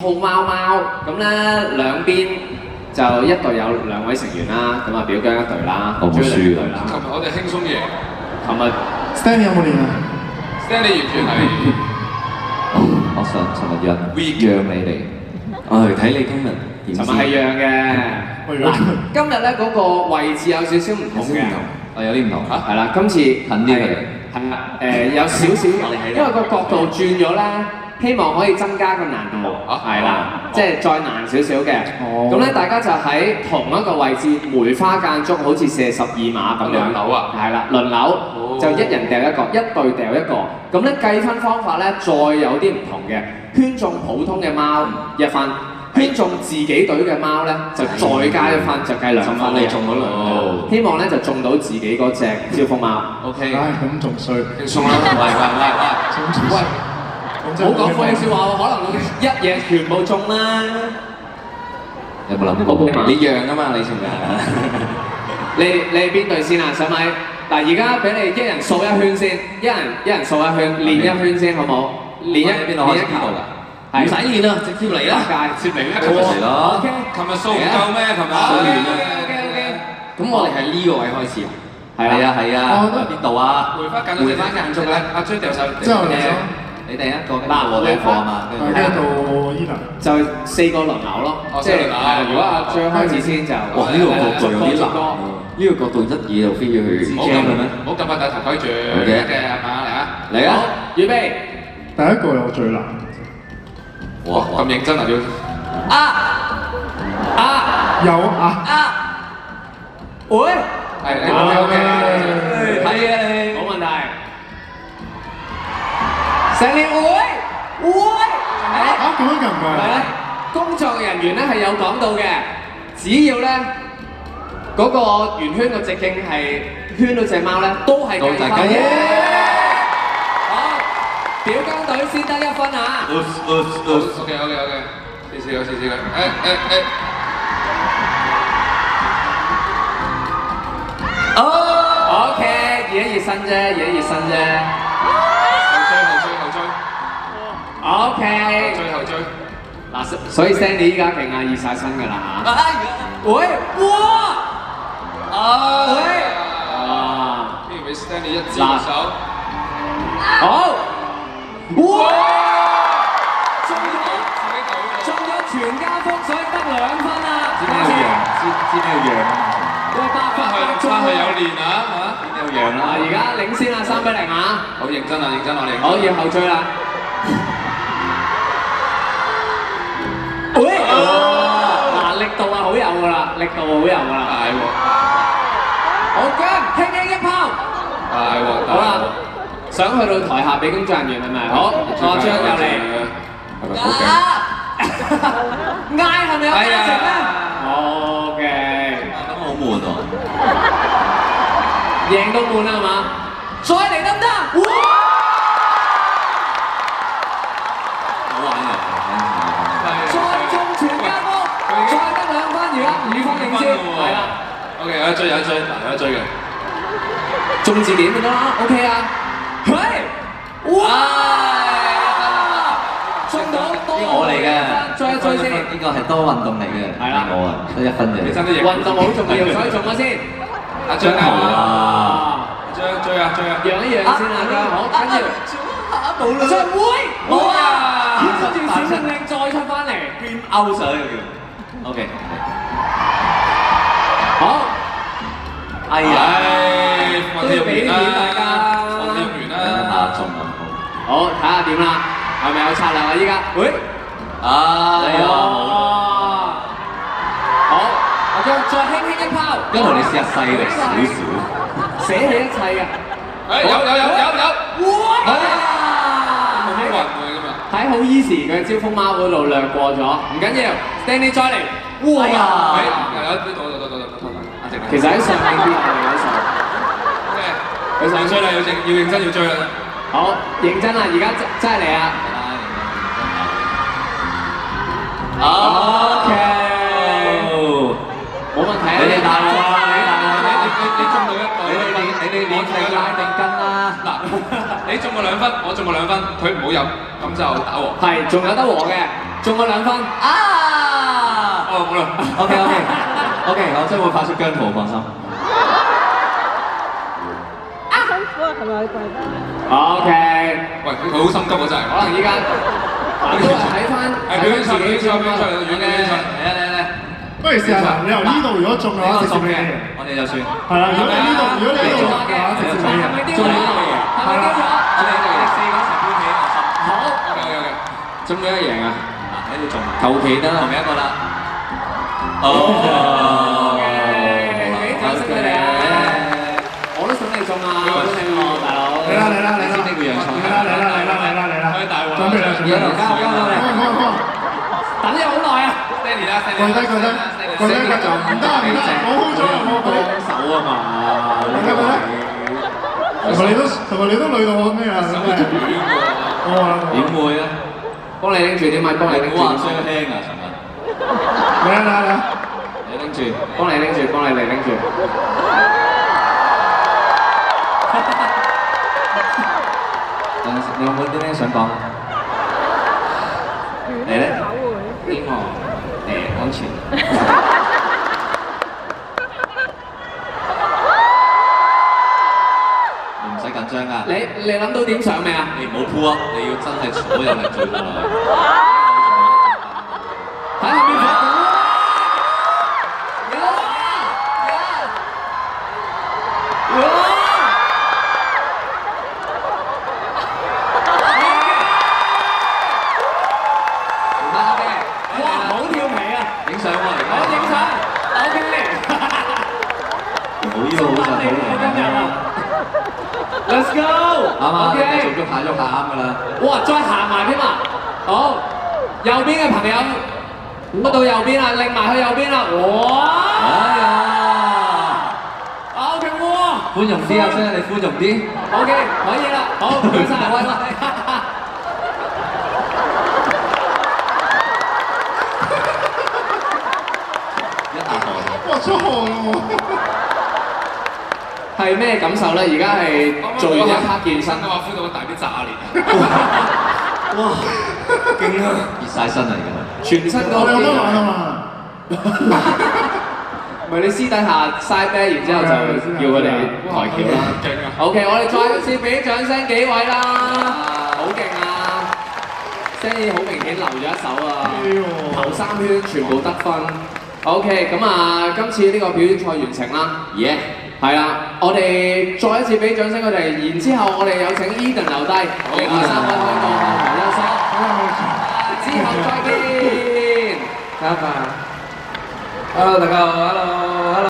熊貓貓咁咧，兩邊就一隊有兩位成員啦，咁啊表姜一隊啦，我冇輸隊啦。琴日我哋輕鬆贏，琴日 Stanley 有冇練啊 Stanley 完全係我尋日讓你哋，我係睇你今日點尋日係讓嘅。嗱，今日咧嗰個位置有少少唔同嘅，有啲唔同係啦，今次近啲佢哋。係啦，有少少，因為個角度轉咗咧，希望可以增加個難度，係啦，即係再難少少嘅。咁咧，大家就喺同一個位置梅花間竹，好似射12碼咁樣。輪流啊係啦，輪流就一人掉一個，一隊掉一個。咁咧計分方法咧，再有啲唔同嘅，圈中普通嘅貓1分。圈中自己隊嘅貓咧，就再加1分，就計2分。你中咗2分，希望咧就中到自己嗰隻招風貓。OK，唉，咁仲衰，輕鬆啦，喂，唔好講廢説話喎，可能一嘢全部中啦。有冇諗過？你讓啊嘛，你成日。你係邊隊先啊？使咪？嗱，而家俾你一人掃一圈先，一人掃一圈，練一圈先，好冇？練邊度開始邊度㗎？唔使練啦，直接嚟啦！接嚟啦，琴日嚟咯。琴日數唔夠咩？琴日數完啦。 OK。咁我哋係呢個位開始啊？係啊。邊度啊？梅花間竹咧，阿張掉手。之後嚟咗，你第一個，我第一個啊嘛。跟住到伊能，就4個輪流咯，即係如果阿張開始先就哇！呢個角度有啲難喎。呢個角度一嘢就飛咗去。唔好咁快戴頭盔住。嘅係嘛？嚟啊！嚟啊！預備。第一個有最難，哇！咁認真啊要。有啊，喂，係 OK。係啊，冇問題。成年會，咁樣撳㗎？係咧，工作人員咧係有講到嘅，只要咧嗰個圓圈個直徑係圈到隻貓咧，都係計分嘅。好，表姜隊先得1分啊！ OK，試佢。OK，熱一熱身啫。後追。 OK。後追。嗱，所以 Sandy 依家勁啊，熱晒身㗎啦嚇。喂，哇！不如俾 Stanley 一指手。好，哇！中咗全家福，所以得2分啊！知咩要讓啊？喂，8分翻去有練啊嚇。有讓啦。而家領先啦，3-0啊！好認真我哋。好，要後追啦。喂！嗱，力度係好有㗎啦，大鑊。好姜，輕一炮。好啦，想去到台下俾工作人員係咪？好，阿張入嚟。係咪好勁？嗌係咪有價值咧？OK，咁好悶喎。贏到悶啦係嘛？再嚟得唔得？哇！好玩啊！再中全家福，再得2分，而家5分領先，係啦。 OK，有一追嘅。中字點就得啦，OK 啊？喂！哇！中到多我嚟嘅，再一追先。呢個係多運動嚟嘅，係啦我啊得1分啫。你真係運動好重要，所以中咗先。阿張啊！追啊！讓一讓先啊，姜好，跟住冇啦。會哇！跟住小命令再出翻嚟，捐勾上呢個叫。OK。好。哎呀！都要俾啲面大家。下中啊！好，睇下點啦，係咪有策略啊？依家，喂，好，阿姜再輕一拋，因為你試下細力少少，捨棄一切嘅，有，哇！冇乜運喎今日。睇好 easy 嘅招風貓嗰度略過咗，唔緊要 ，Stanley 再嚟，哇！其實喺上面啲我哋喺上，佢上追啦，要認真要追啦。好認真啦，而家真係嚟啊！ OK，冇問題啊！你哋大啦，你中到一個，你哋拉定筋啦。嗱，你中過2分，我中過2分，佢唔好入，咁咁就打和。係，仲有得和嘅，中咗2分。啊！哦，冇啦。OK， 我將會發出姜圖，放心。辛苦啊，係咪跪低？ OK，喂，佢好心急啊，真係。可能依家都係睇翻係表演賽，表演賽，表演賽，嚟嚟，不如試下嗱，你由呢度如果中嘅話，直接俾你。我哋就算。係啦，如果你呢度嘅話，直接俾你。係咪丟咗？係咪丟咗？我哋就4個一齊標起，好，有。中咗一贏啊！喺度中，求其得啦，後面一個啦。俾掌聲佢哋啊！我都想你中啊！恭喜我，大佬！嚟啦！先呢個洋葱。嚟啦！開大會。準備啦！交等咗好耐啊！跪低，就唔得，我好咗，我手啊嘛。同埋你都累到我咩啊？真係。點會咧？幫你拎住啲咪，幫你拎住。好話傷輕啊，尋日。嚟！你拎住，幫你拎住。你有冇啲咩想講啊？你咧？希望安全。你唔使緊張啊！你諗到點上未啊？你唔好鋪啊！你要真係坐有力最過來。喺後面放。Let's go！ 啱啊 ，OK， 做喐下啱㗎啦。哇，再行埋添啊！好，右邊嘅朋友，嗰到右邊啦，擰埋去右邊啦，哇！哎呀 ，OK， 哇！寬容啲啊，真係你寬容啲。OK， 可以啦，好，唔該曬，喂。一大汗。哇，出汗喎！係咩感受咧？而家係做完一刻健身，我歡到我大啲炸裂。哇，勁啊！熱晒身嚟㗎，全身嗰我哋有得啲。玩啊嘛！唔係你私底下嘥啤，然之後就叫佢哋抬轎啦。勁啊 OK， 我哋再一次俾掌聲幾位啦，好勁啊！聲好明顯留咗一手啊，頭3圈全部得分。OK， 咁啊，今次呢個表演賽完成啦。耶！係啦，我哋再一次俾掌聲佢哋，然之後我哋有請 Eden 留低，1、2、3開到後休息，之後再見，拜拜。Hello， 大家好，Hello。